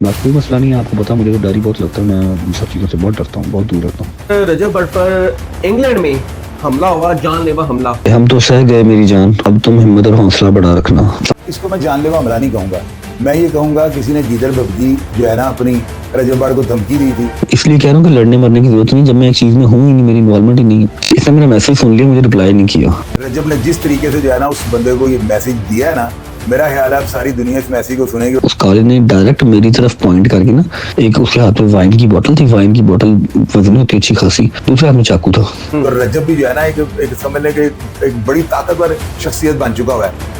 बात कोई मसला नहीं है, आपको पता मुझे तो डर ही बहुत लगता है। मैं इन सब चीज़ों से बहुत डरता हूँ, बहुत दूर रहता हूँ। रजब भट्ट पर इंग्लैंड में हमला हुआ, जानलेवा हमला। हम तो सह गए मेरी जान, अब तुम हिम्मत और हौसला बढ़ा रखना। इसको मैं जानलेवा हमला नहीं कहूँगा, मैं ये कहूँगा किसी ने गीदड़ बबगी जो है ना अपनी रजब भट्ट को धमकी दी थी। इसलिए कह रहा हूँ कि लड़ने मरने की जरूरत नहीं, जब मैं एक चीज़ में हूँ ही नहीं, मेरी इन्वॉल्वमेंट ही नहीं है। इसने मेरा मैसेज सुन लिया, मुझे रिप्लाई नहीं किया। रजब ने जिस तरीके से जो है ना उस बंदे को ये मैसेज दिया है ना, मेरा ख्याल है अब सारी दुनिया इस मैसेज को सुनेगी। उस काले ने डायरेक्ट मेरी तरफ पॉइंट करके ना, एक उसके हाथ में वाइन की बोतल थी, वाइन की बोतल वजन होती अच्छी खासी, दूसरे हाथ में चाकू था। और रजब भी जो है ना एक समझ लें कि एक बड़ी ताकतवर शख्सियत बन चुका हुआ है।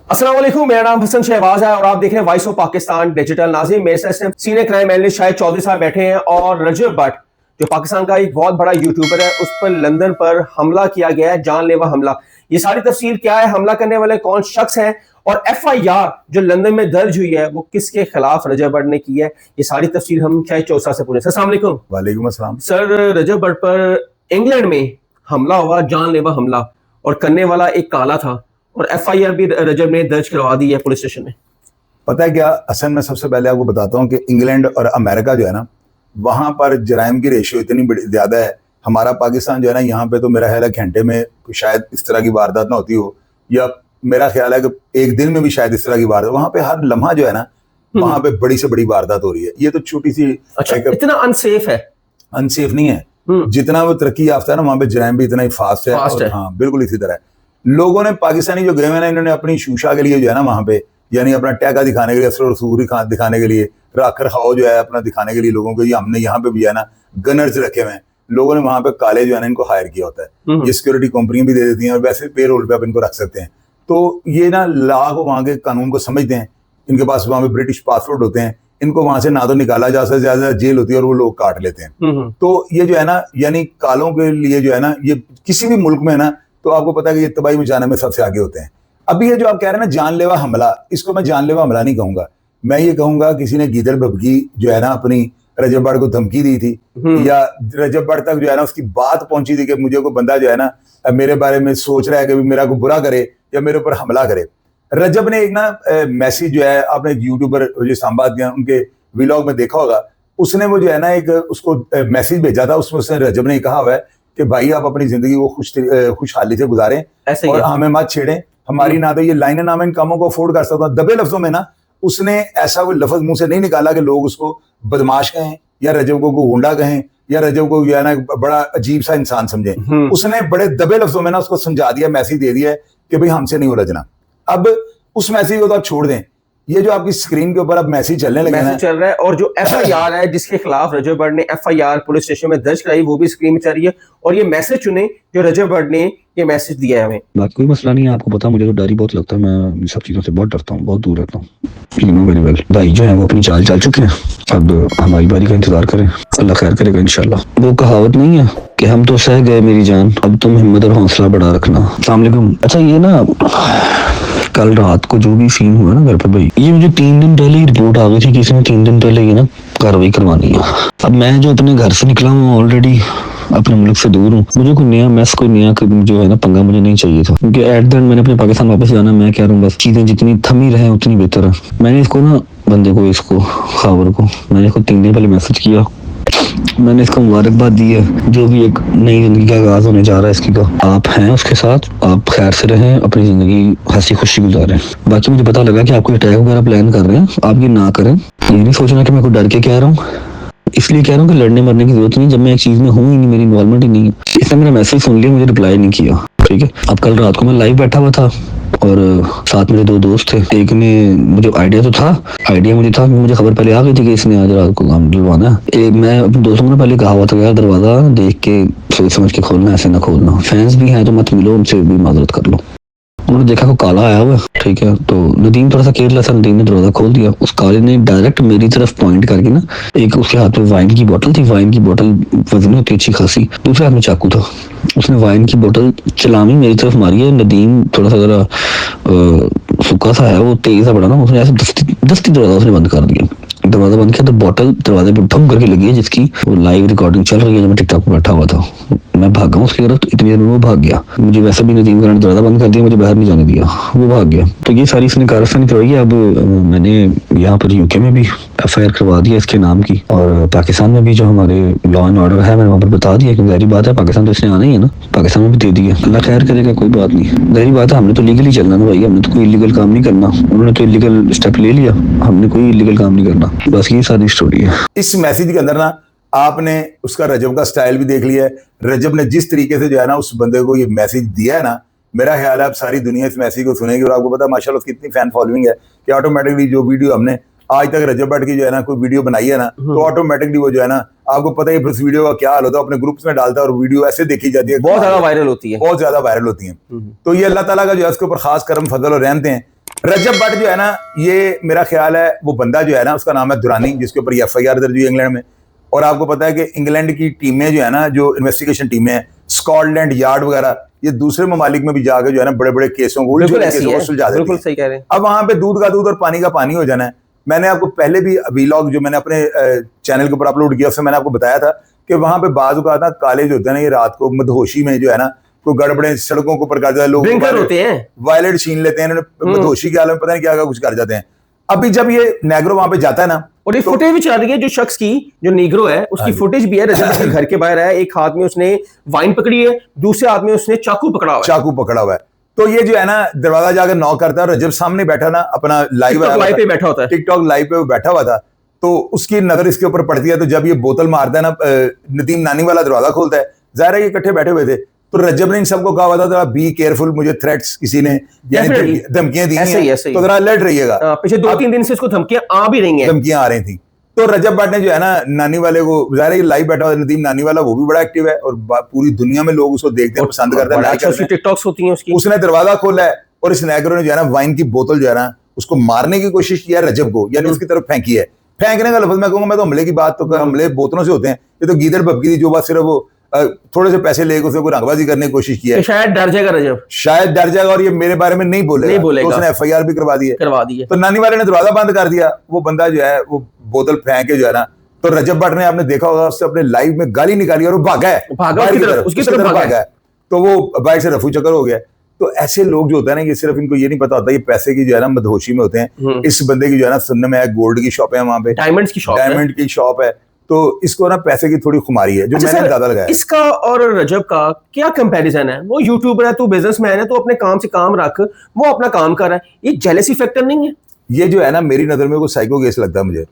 अस्सलाम वालेकुम, मेरा नाम हसन शहबाज है और आप देख रहे हैं वॉइस ऑफ पाकिस्तान डिजिटल। नाज़रीन, मेरे साथ senior crime analyst Shahid Chaudhary साहब बैठे हैं और रजब भट्ट जो पाकिस्तान का एक बहुत बड़ा यूट्यूबर है, उस पर लंदन पर हमला किया गया है, जानलेवा हमला। ये सारी तफसील क्या है, हमला करने वाले कौन शख्स हैं और FIR जो लंदन में दर्ज हुई है वो किसके खिलाफ रजब भट्ट ने की है, ये सारी तफसील हम शाहिद चौधरी साहब से पूछे। अस्सलाम वालेकुम। वालेकुम अस्सलाम। सर, रजब भट्ट पर इंग्लैंड में हमला हुआ, जानलेवा हमला, और करने वाला एक काला था और FIR भी रजब ने दर्ज करवा दी है पुलिस स्टेशन में। पता है क्या, असल में सबसे पहले आपको बताता हूँ कि इंग्लैंड और अमेरिका जो है ना, वहाँ पर जराइम की रेशियो इतनी बड़ी ज़्यादा है। हमारा पाकिस्तान जो है ना, यहाँ पे तो मेरा ख्याल है घंटे में शायद इस तरह की वारदात ना होती हो, या मेरा ख्याल है कि एक दिन में भी शायद इस तरह की वारदात। वहाँ पे हर लम्हा जो है ना, वहाँ पे बड़ी से बड़ी वारदात हो रही है। ये तो छोटी सी अच्छा, इतना अनसेफ है? अनसेफ नहीं है, जितना वो तरक्की याफ्ता है ना, वहाँ पे जराइम भी इतना ही फास्ट है। और हाँ, बिल्कुल इसी तरह है। लोगों ने, पाकिस्तानी जो गए हुए ना, इन्होंने अपनी शूशा के लिए जो है ना वहाँ पे, यानी अपना टैका दिखाने के लिए, असर रसूरी दिखाने के लिए, राख रखाव जो है अपना दिखाने के लिए लोगों को, ये हमने यहाँ पे भी है ना गनर्स रखे हुए हैं। लोगों ने वहाँ पे काले जो है ना इनको हायर किया होता है, ये सिक्योरिटी कंपनी भी दे देती हैं और वैसे पे रोल पे आप इनको रख सकते हैं। तो ये ना लॉ को, वहाँ के कानून को समझते हैं, इनके पास वहाँ पे ब्रिटिश पासपोर्ट होते हैं, इनको वहां से ना तो निकाला जा सकता, ज्यादा जेल होती है और वो लोग काट लेते हैं। तो ये जो है ना, यानी कालों के लिए जो है ना, ये किसी भी मुल्क में ना, तो आपको पता है कि ये तबाही मचाने में सबसे आगे होते हैं। अभी ये जो आप कह रहे हैं ना जानलेवा हमला, इसको मैं जानलेवा हमला नहीं कहूंगा, मैं ये कहूंगा किसी ने गीदड़ बबगी जो है ना अपनी रजब भट्ट को धमकी दी थी, या रजब भट्ट तक जो है ना उसकी बात पहुंची थी कि मुझे कोई बंदा जो है ना मेरे बारे में सोच रहा है कि मेरा को बुरा करे या मेरे ऊपर हमला करे। रजब ने एक ना मैसेज जो है, आपने यूट्यूबर जो संवाद दिया उनके व्लॉग में देखा होगा, उसने वो जो है ना एक उसको मैसेज भेजा था, उसमें उसने रजब ने कहा हुआ है कि भाई आप अपनी जिंदगी को खुशहाली से गुजारें और हमें मत छेड़ें, हमारी ना तो ये लाइनें ना मैं इन कामों को अफोर्ड कर सकता हूँ। दबे लफ्जों में ना उसने ऐसा कोई लफ्ज मुंह से नहीं निकाला कि लोग उसको बदमाश कहें या रजब को गुंडा कहें या रजब को जो है ना बड़ा अजीब सा इंसान समझें। उसने बड़े दबे लफ्जों में ना उसको समझा दिया, मैसेज दे दिया है कि भाई हमसे नहीं उलझना। अब उस मैसेज को तो आप छोड़ दें, ये जो आपकी स्क्रीन के ऊपर अब मैसेज चलने लगे हैं, चल रहा है, और जो FIR है जिसके खिलाफ रजब भट्ट ने FIR पुलिस स्टेशन में दर्ज कराई, वो भी स्क्रीन में चल रही है। और ये मैसेज चुने जो रजब भट्ट ने ये मैसेज दिया है हमें। बात कोई मसला नहीं है, आपको पता मुझे तो डर ही बहुत लगता है। मैं इन सब चीज़ों से बहुत डरता हूँ, बहुत दूर रहता हूँ। You know very well. भाई जो है वो अपनी चाल चल चुके हैं, अब हमारी बारी का इंतजार करें, अल्लाह खैर करेगा इंशाल्लाह। वो कहावत नहीं है कि हम तो सह गए मेरी जान, अब तुम हिम्मत और हौसला बढ़ा रखना। अस्सलाम वालेकुम। अच्छा, ये ना कल रात को जो भी सीन हुआ ना घर पे, भाई ये मुझे 3 दिन पहले ही रिपोर्ट आ गई थी कि इसने 3 दिन पहले ये ना कार्रवाई करवानी है। अब मैं जो अपने घर से निकला हूँ, ऑलरेडी अपने मुल्क से दूर हूँ, मुझे कोई नया मैस, कोई नया जो है ना पंगा मुझे नहीं चाहिए था, क्योंकि एट द एंड मैंने अपने पाकिस्तान वापस जाना। मैं कह रहा हूँ बस चीजें जितनी थमी रहे उतनी बेहतर है। मैंने इसको ना बंदे को, इसको खावर को, मैंने इसको 3 दिन पहले मैसेज किया, मैंने इसको मुबारकबाद दी है, जो भी एक नई जिंदगी का आगाज होने जा रहा है इसकी का। आप हैं उसके साथ, आप खैर से रहें, अपनी जिंदगी हंसी खुशी गुजारें। बाकी मुझे पता लगा कि आप कोई अटैक वगैरह प्लान कर रहे हैं, आप ये ना करें। ये नहीं सोचना कि मैं कोई डर के कह रहा हूँ, इसलिए कह रहा हूँ कि लड़ने मरने की जरूरत नहीं, जब मैं एक चीज में हूँ ही नहीं, मेरी इन्वॉल्वमेंट ही नहीं है। इसने मेरा मैसेज सुन लिया, मुझे रिप्लाई नहीं किया, ठीक है। अब कल रात को मैं लाइव बैठा हुआ था और साथ मेरे 2 दोस्त थे। एक ने, मुझे आइडिया तो था, मुझे था, मुझे खबर पहले आ गई थी कि इसने आज रात को काम दिलवाना है। मैं अपने दोस्तों को पहले कहा हुआ था यार दरवाजा देख के सोच समझ के खोलना, ऐसे ना खोलना, फैंस भी हैं तो मत मिलो, उनसे भी माजरत कर लो। उन्होंने देखा को काला आया हुआ, ठीक है, तो नदीम थोड़ा सा केयरलेस है, नदीम ने दरवाजा खोल दिया। उस काले ने डायरेक्ट मेरी तरफ पॉइंट करके ना, एक उसके हाथ में वाइन की बोतल थी, वाइन की बोतल वजन होती अच्छी खासी, दूसरे हाथ में चाकू था। उसने वाइन की बोतल चलामी मेरी तरफ मारी है। नदीम थोड़ा सा जरा सूखा सा है, वो तेज सा बड़ा ना, उसने ऐसे दस्ती दरवाजा उसने बंद कर दिया। दरवाजा बंद किया तो बॉटल दरवाजे पे ठम करके लगी है, जिसकी वो लाइव रिकॉर्डिंग चल रही है। जब मैं टिकटॉक पे बैठा हुआ था, मैं भागा उसकी तरफ, तो इतनी देर में वो भाग गया। मुझे वैसे भी नदीम खान ने दरवाजा बंद कर दिया, मुझे बाहर नहीं जाने दिया, वो भाग गया। तो ये सारी इसने कारस्तानी करवाई है। अब मैंने यहाँ पर यूके में भी FIR करवा दिया इसके नाम की, और पाकिस्तान में भी जो हमारे लॉ एंड ऑर्डर है मैंने वहाँ पर बता दिया, क्योंकि जाहिर बात है पाकिस्तान तो इसने आना ही है ना, पाकिस्तान में भी दे दिया। अल्लाह खैर करेगा, कोई बात नहीं। जाहिर बात है हमने तो लीगली चलना ना भाई, हमने तो कोई इलीगल काम नहीं करना। उन्होंने तो इलीगल स्टेप ले लिया, हमने कोई इलीगल काम नहीं करना। बस ये सारी स्टोरी है। इस मैसेज के अंदर ना आपने उसका रजब का स्टाइल भी देख लिया है। रजब ने जिस तरीके से जो है ना उस बंदे को ये मैसेज दिया है ना, मेरा ख्याल है अब सारी दुनिया इस मैसेज को सुनेगी। और आपको पता है माशाल्लाह उसकी इतनी फैन फॉलोइंग है कि ऑटोमेटिकली जो वीडियो हमने आज तक रजब भट्ट की जो है ना कोई वीडियो बनाई है ना, तो ऑटोमेटिकली वो जो है ना, आपको पता है उस वीडियो का क्या हाल होता है, अपने ग्रुप्स में डालता है और वीडियो ऐसे देखी जाती है, बहुत ज्यादा वायरल होती है, बहुत ज्यादा वायरल होती है। तो ये अल्लाह ताला का जो है उसके ऊपर खास करम फजल और रहमतें हैं। रजब भट्ट जो है ना, ये मेरा ख्याल है वो बंदा जो है ना, उसका नाम है दुरानी, जिसके ऊपर FIR दर्ज हुई इंग्लैंड में। और आपको पता है कि इंग्लैंड की टीमें जो है ना, जो इन्वेस्टिगेशन टीमें हैं, स्कॉटलैंड यार्ड वगैरह, ये दूसरे ममालिक में भी जाकर जो है ना बड़े बड़े केसों को उलझे केसों को सुलझा देती है। अब वहां पे दूध का दूध और पानी का पानी हो जाना है। मैंने आपको पहले भी वीलॉग जो मैंने अपने चैनल के ऊपर अपलोड किया उसमें मैंने आपको बताया था कि वहां पे बाजू का कॉलेज होते हैं ना, ये रात को मदहोशी में जो है ना कोई गड़बड़े सड़कों के ऊपर कर जाते हैं, लोग होते हैं, वायलेट छीन लेते हैं, मदहोशी के आलम में पता नहीं क्या कुछ कर जाते हैं। अभी जब ये नेग्रो वहां पे जाता है ना, और ये फुटेज भी चल रही है जो शख्स की, जो नीग्रो है उसकी फुटेज भी है। रजब के घर के बाहर है, एक हाथ में उसने वाइन पकड़ी है, दूसरे हाथ में उसने चाकू पकड़ा हुआ है। तो ये जो है ना दरवाजा जाकर नॉक करता है, रजब सामने बैठा ना अपना लाइव पे बैठा होता है, टिकटॉक लाइव पे बैठा हुआ था। तो उसकी नजर इसके ऊपर पड़ती है। तो जब ये बोतल मारता है ना, नदीम नानी वाला दरवाजा खोलता है, जाहिर है ये इकट्ठे बैठे हुए थे। तो रजब ने इन सबको कहा हुआ था बी केयरफुल, मुझे थ्रेट्स किसी ने धमकियां दी हैं, तो जरा अलर्ट रहिएगा। पिछले 2-3 दिन से इसको धमकियां आ भी रही हैं, धमकियां आ रही थी। तो रजब भट्ट ने जो है ना नानी वाले को, जाहिर है लाइव बैठा हुआ नदीम नानी वाला, वो भी बड़ा एक्टिव है और पूरी दुनिया में लोग उसको देखते हैं, पसंद करते हैं, टिकटॉक्स होती हैं उसकी। उसने दरवाजा खोला है और इस नेग्रो ने जो है ना वाइन की बोतल जो है ना उसको मारने की कोशिश की है रजब को, यानी उसकी तरफ फेंकी है। फेंकने का लफ्ज मैं कहूंगा, मैं तो हमले की बात तो हमले बोतलों से होते हैं, ये तो गीदड़ भपकी थी जो बात सिर्फ वो थोड़े से पैसे लेकर उसने कोई रंगबाजी करने की कोशिश की है। शायद डर जाएगा रजब, शायद डर जाएगा और ये मेरे बारे में नहीं बोलेगा, तो उसने FIR भी करवा दी है। तो नानी वाले ने दरवाजा बंद कर दिया, वो बंदा जो है वो बोतल फेंक के जो है ना, तो रजब भट्ट ने आपने देखा होगा उससे अपने लाइव में गाली निकाली और वो भागा है, उसकी तरफ भागा है। तो वो बाइक से रफू चक्कर हो गया। तो ऐसे लोग जो होते हैं ना, ये सिर्फ इनको ये नहीं पता होता ये पैसे की जो है ना मदहोशी में होते हैं। इस बंदे की जो है ना सुनने में है गोल्ड की शॉप है, वहां पे डायमंड की शॉप है। तो इसको ना पैसे की थोड़ी खुमारी है जो मैंने अंदाजा लगाया। इसका और रजब का क्या कंपैरिजन है? वो यूट्यूबर है, तू बिजनेसमैन है, तो अपने काम से काम रख, वो अपना काम कर रहा है। ये जेलसी फैक्टर नहीं है? ये जो है ना मेरी नजर में वो साइको केस लगता है मुझे।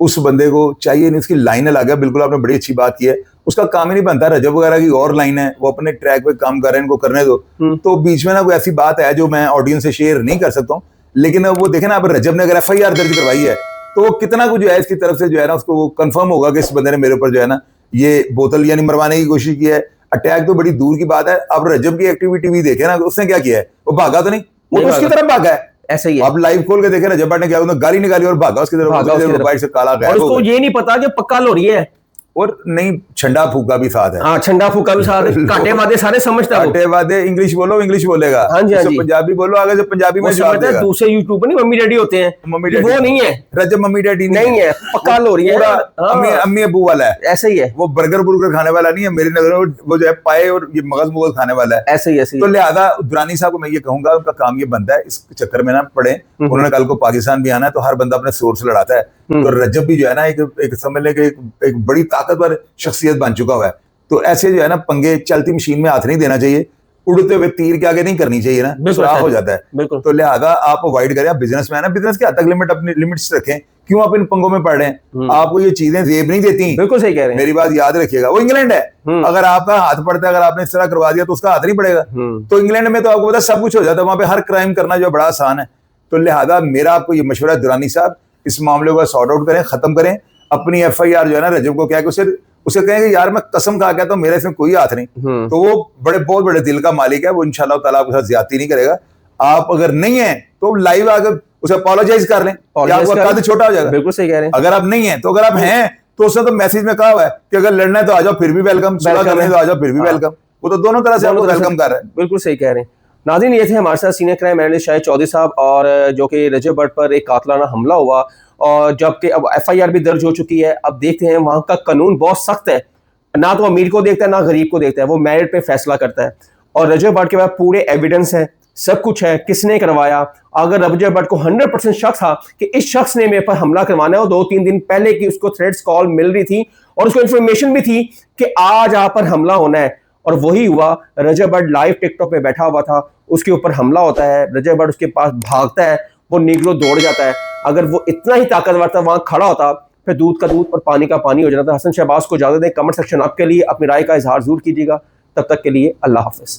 उस बंदे को चाहिए नहीं, उसकी लाइन लग गया। बिल्कुल आपने बड़ी अच्छी बात की है, उसका काम ही नहीं बनता। रजब वगैरह की और लाइन है, वो अपने ट्रैक पे काम कर रहे हैं, इनको करने दो। तो बीच में ना कोई ऐसी बात है जो मैं ऑडियंस से शेयर नहीं कर सकता हूँ, लेकिन वो देखे ना, अब रजब ने अगर FIR दर्ज करवाई है तो वो कितना कुछ जो है इसकी तरफ से जो है ना उसको वो कंफर्म होगा कि इस बंदे ने मेरे ऊपर जो है ना ये बोतल यानी मरवाने की कोशिश की है। अटैक तो बड़ी दूर की बात है। अब रजब की एक्टिविटी भी देखे ना, उसने क्या किया है, वो भागा तो नहीं, वो तो उसकी तरफ भागा है। ऐसा ही है। आप लाइव खोल के देखे रजब भट्ट ने क्या गाली निकाली और भागा उसकी तरफ, बाइक से काला गया। उसको ये नहीं पता कि पक्का हो रही है, और नहीं छंडा फूका भी साथ है। हाँ, छंडा फूका भी साथ है। कांटे वादे सारे समझता है, कांटे वादे इंग्लिश बोलो इंग्लिश बोलेगा, हाँ जी, हाँ जी। पंजाबी बोलो आगे से पंजाबी में जवाब देगा। दूसरे यूट्यूबर नहीं मम्मी डैडी होते हैं, मम्मी डैडी वो नहीं है। रजब मम्मी डैडी नहीं है, पक्का हो रही है, अम्मी अबू वाला है। ऐसा ही है, वो बर्गर खाने वाला नहीं है मेरी नजर में, वो जो है पाए और ये मगज खाने वाला है। ऐसे ही। तो लिहाजा दुरानी साहब को मैं ये कहूंगा, उनका काम ये बनता है, इस चक्कर में ना पड़े। उन्होंने कल को पाकिस्तान भी आना है, तो हर बंदा अपने सोर्स लड़ाता है। तो रजब भी जो है ना एक समझ ले एक बड़ी ताकतवर शख्सियत बन चुका हुआ है। तो ऐसे जो है ना पंगे चलती मशीन में हाथ नहीं देना चाहिए, उड़ते हुए तीर के आगे नहीं करनी चाहिए ना, सुराख हो जाता है। तो लिहाजा आप अवॉइड करें। आप बिजनेसमैन है, बिजनेस के हद तक लिमिट अपनी लिमिट्स रखें। क्यों आप इन पंगों में पड़ रहे हैं? आपको ये चीजें जेब नहीं देती। बिल्कुल सही कह रहे हैं, मेरी बात याद रखिएगा। वो इंग्लैंड है, अगर आपका हाथ पड़ता है, अगर आपने इस तरह करवा दिया तो उसका हाथ नहीं पड़ेगा। तो इंग्लैंड में तो आपको पता सब कुछ हो जाता है, वहां पे हर क्राइम करना जो बड़ा आसान है। तो लिहाजा मेरा आपको ये मशवरा है, दुरानी साहब इस मामले को सॉर्ट आउट करें, खत्म करें। अपनी FIR जो है ना रजब को क्या है, उसे कहें कि यार मैं कसम खा गया तो मेरे इसमें कोई हाथ नहीं। तो वो बहुत बड़े दिल का मालिक है, वो इंशाल्लाह ताला आपके साथ ज्यादती नहीं करेगा। आप अगर नहीं है तो लाइव आकर उसे अपोलोजाइज कर लें, आपका कद छोटा हो जाएगा। बिल्कुल सही कह रहे हैं। अगर आप नहीं है तो अगर आप हैं तो उसने तो मैसेज में कहा हुआ है कि अगर लड़ना है तो आ जाओ, फिर भी वेलकम, सुलह करना है तो आ जाओ, फिर भी वेलकम। वो तो दोनों तरह से आपको वेलकम कर रहा है। बिल्कुल सही कह रहे हैं। नाज़रीन, ये थे हमारे साथ senior crime analyst Shahid Chaudhary साहब, और जो कि रजब भट्ट पर एक कातलाना हमला हुआ, और जबकि अब FIR भी दर्ज हो चुकी है। अब देखते हैं, वहाँ का कानून बहुत सख्त है, ना तो अमीर को देखता है ना गरीब को देखता है, वो मेरिट पे फैसला करता है। और रजब भट्ट के पास पूरे एविडेंस है, सब कुछ है, किसने करवाया। अगर रजब भट्ट को 100% शक था कि इस शख्स ने मेरे पर हमला करवाना है, और 2-3 दिन पहले की उसको थ्रेड्स कॉल मिल रही थी और उसको इन्फॉर्मेशन भी थी कि आज आप पर हमला होना है, और वही हुआ। रजब भट्ट लाइव टिकटॉक पे बैठा हुआ था, उसके ऊपर हमला होता है, रजब भट्ट उसके पास भागता है, वो नीग्रो दौड़ जाता है। अगर वो इतना ही ताकतवर था, वहां खड़ा होता, फिर दूध का दूध और पानी का पानी हो जाता था। हसन शहबाज को इजाजत दें। कमेंट सेक्शन आपके लिए, अपनी राय का इजहार जरूर कीजिएगा। तब तक के लिए अल्लाह हाफिज।